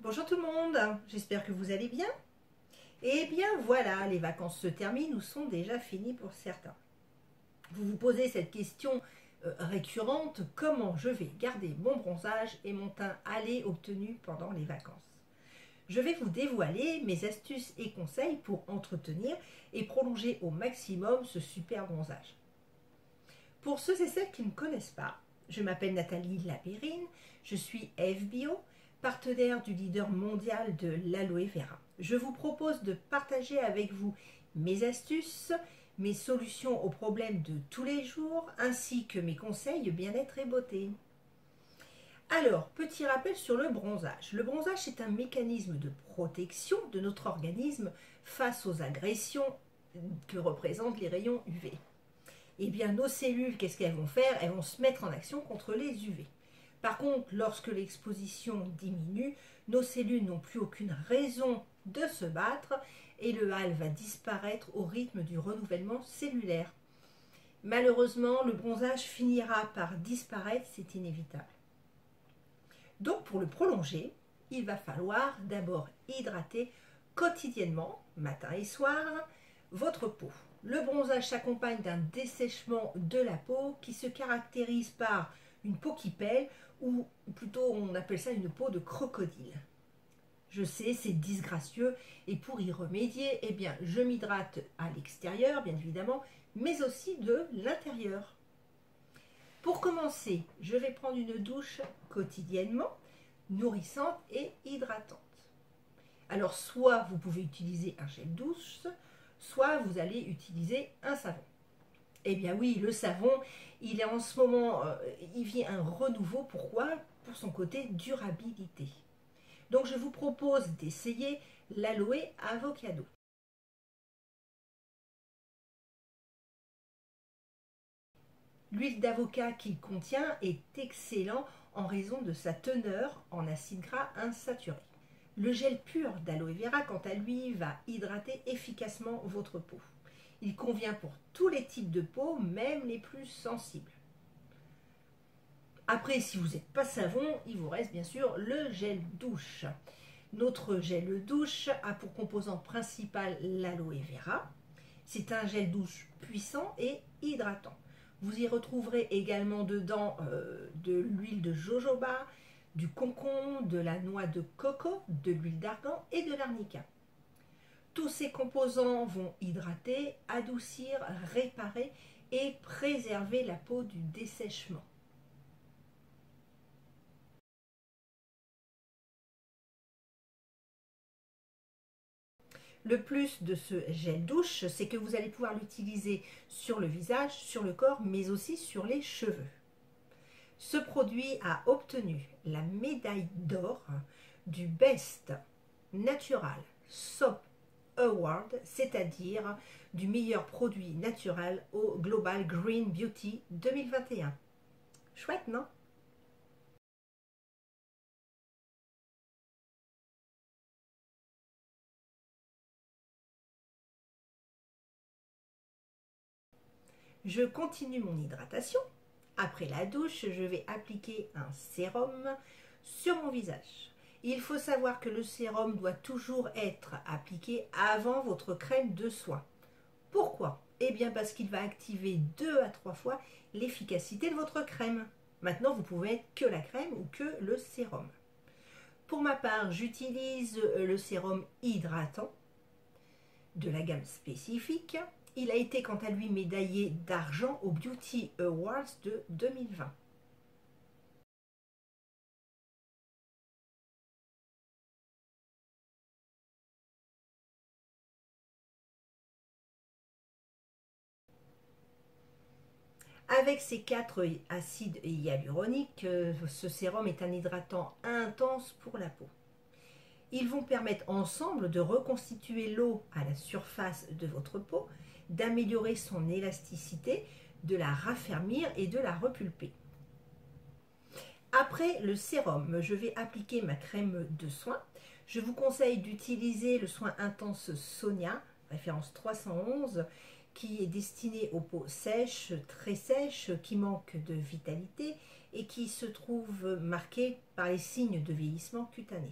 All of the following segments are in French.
Bonjour tout le monde, j'espère que vous allez bien. Eh bien voilà, les vacances se terminent ou sont déjà finies pour certains. Vous vous posez cette question récurrente, comment je vais garder mon bronzage et mon teint hâlé obtenu pendant les vacances? Je vais vous dévoiler mes astuces et conseils pour entretenir et prolonger au maximum ce super bronzage. Pour ceux et celles qui ne me connaissent pas, je m'appelle Nathalie Lapérine, je suis FBO, partenaire du leader mondial de l'aloe vera. Je vous propose de partager avec vous mes astuces, mes solutions aux problèmes de tous les jours, ainsi que mes conseils bien-être et beauté. Alors, petit rappel sur le bronzage. Le bronzage, c'est un mécanisme de protection de notre organisme face aux agressions que représentent les rayons UV. Eh bien, nos cellules, qu'est-ce qu'elles vont faire? Elles vont se mettre en action contre les UV. Par contre, lorsque l'exposition diminue, nos cellules n'ont plus aucune raison de se battre et le hâle va disparaître au rythme du renouvellement cellulaire. Malheureusement, le bronzage finira par disparaître, c'est inévitable. Donc, pour le prolonger, il va falloir d'abord hydrater quotidiennement, matin et soir, votre peau. Le bronzage s'accompagne d'un dessèchement de la peau qui se caractérise par une peau qui pèle, ou plutôt on appelle ça une peau de crocodile. Je sais, c'est disgracieux, et pour y remédier, eh bien, je m'hydrate à l'extérieur, bien évidemment, mais aussi de l'intérieur. Pour commencer, je vais prendre une douche quotidiennement, nourrissante et hydratante. Alors, soit vous pouvez utiliser un gel douche, soit vous allez utiliser un savon. Eh bien oui, le savon, il est en ce moment, il vit un renouveau. Pourquoi? Pour son côté durabilité. Donc je vous propose d'essayer l'aloe avocado. L'huile d'avocat qu'il contient est excellent en raison de sa teneur en acides gras insaturés. Le gel pur d'aloe vera, quant à lui, va hydrater efficacement votre peau. Il convient pour tous les types de peau, même les plus sensibles. Après, si vous n'êtes pas savon, il vous reste bien sûr le gel douche. Notre gel douche a pour composant principal l'aloe vera. C'est un gel douche puissant et hydratant. Vous y retrouverez également dedans de l'huile de jojoba, du concombre, de la noix de coco, de l'huile d'argan et de l'arnica. Tous ces composants vont hydrater, adoucir, réparer et préserver la peau du dessèchement. Le plus de ce gel douche, c'est que vous allez pouvoir l'utiliser sur le visage, sur le corps, mais aussi sur les cheveux. Ce produit a obtenu la médaille d'or du Best Natural Soap Award, c'est-à-dire du meilleur produit naturel au Global Green Beauty 2021. Chouette, non? Je continue mon hydratation. Après la douche, je vais appliquer un sérum sur mon visage. Il faut savoir que le sérum doit toujours être appliqué avant votre crème de soin. Pourquoi? Eh bien parce qu'il va activer 2 à 3 fois l'efficacité de votre crème. Maintenant, vous pouvez mettre que la crème ou que le sérum. Pour ma part, j'utilise le sérum hydratant de la gamme spécifique. Il a été quant à lui médaillé d'argent au Beauty Awards de 2020. Avec ces 4 acides hyaluroniques, ce sérum est un hydratant intense pour la peau. Ils vont permettre ensemble de reconstituer l'eau à la surface de votre peau, d'améliorer son élasticité, de la raffermir et de la repulper. Après le sérum, je vais appliquer ma crème de soin. Je vous conseille d'utiliser le soin intense Sonia, référence 311, qui est destiné aux peaux sèches, très sèches, qui manquent de vitalité et qui se trouvent marquées par les signes de vieillissement cutané.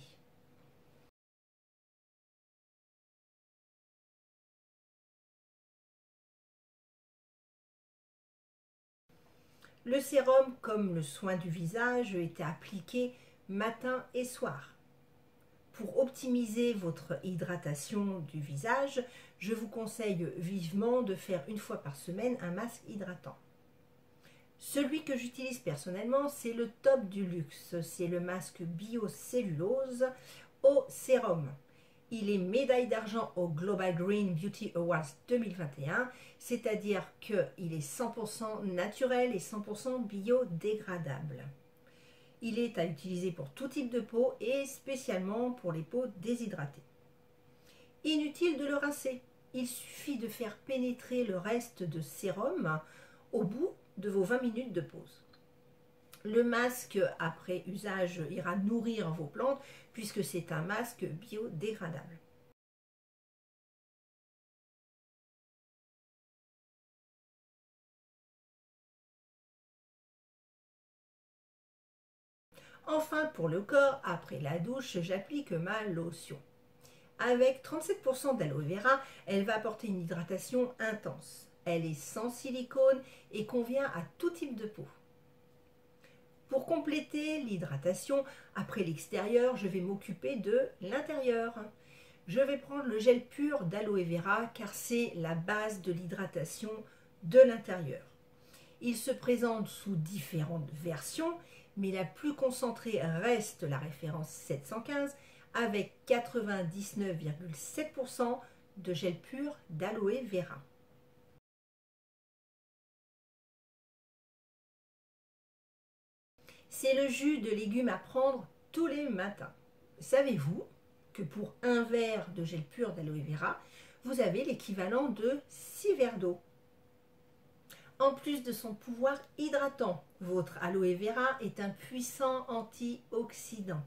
Le sérum, comme le soin du visage, est appliqué matin et soir. Pour optimiser votre hydratation du visage, je vous conseille vivement de faire une fois par semaine un masque hydratant. Celui que j'utilise personnellement, c'est le top du luxe. C'est le masque biocellulose au sérum. Il est médaille d'argent au Global Green Beauty Awards 2021, c'est-à-dire qu'il est 100% naturel et 100% biodégradable. Il est à utiliser pour tout type de peau et spécialement pour les peaux déshydratées. Inutile de le rincer, il suffit de faire pénétrer le reste de sérum au bout de vos 20 minutes de pause. Le masque après usage ira nourrir vos plantes puisque c'est un masque biodégradable. Enfin, pour le corps, après la douche, j'applique ma lotion. Avec 37% d'aloe vera, elle va apporter une hydratation intense. Elle est sans silicone et convient à tout type de peau. Pour compléter l'hydratation, après l'extérieur, je vais m'occuper de l'intérieur. Je vais prendre le gel pur d'aloe vera car c'est la base de l'hydratation de l'intérieur. Il se présente sous différentes versions, mais la plus concentrée reste la référence 715 avec 99,7% de gel pur d'aloe vera. C'est le jus de légumes à prendre tous les matins. Savez-vous que pour un verre de gel pur d'aloe vera, vous avez l'équivalent de 6 verres d'eau? En plus de son pouvoir hydratant, votre aloe vera est un puissant antioxydant.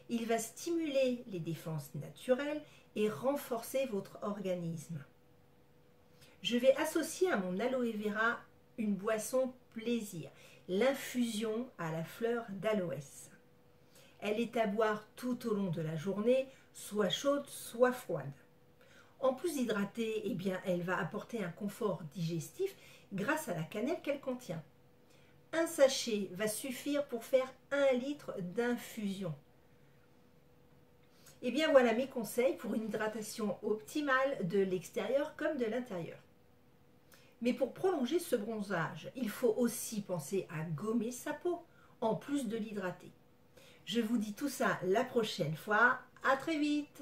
Il va stimuler les défenses naturelles et renforcer votre organisme. Je vais associer à mon aloe vera une boisson plaisir, l'infusion à la fleur d'aloès. Elle est à boire tout au long de la journée, soit chaude, soit froide. En plus d'hydrater, elle va apporter un confort digestif grâce à la cannelle qu'elle contient. Un sachet va suffire pour faire 1 litre d'infusion. Voilà mes conseils pour une hydratation optimale de l'extérieur comme de l'intérieur. Mais pour prolonger ce bronzage, il faut aussi penser à gommer sa peau, en plus de l'hydrater. Je vous dis tout ça la prochaine fois. À très vite!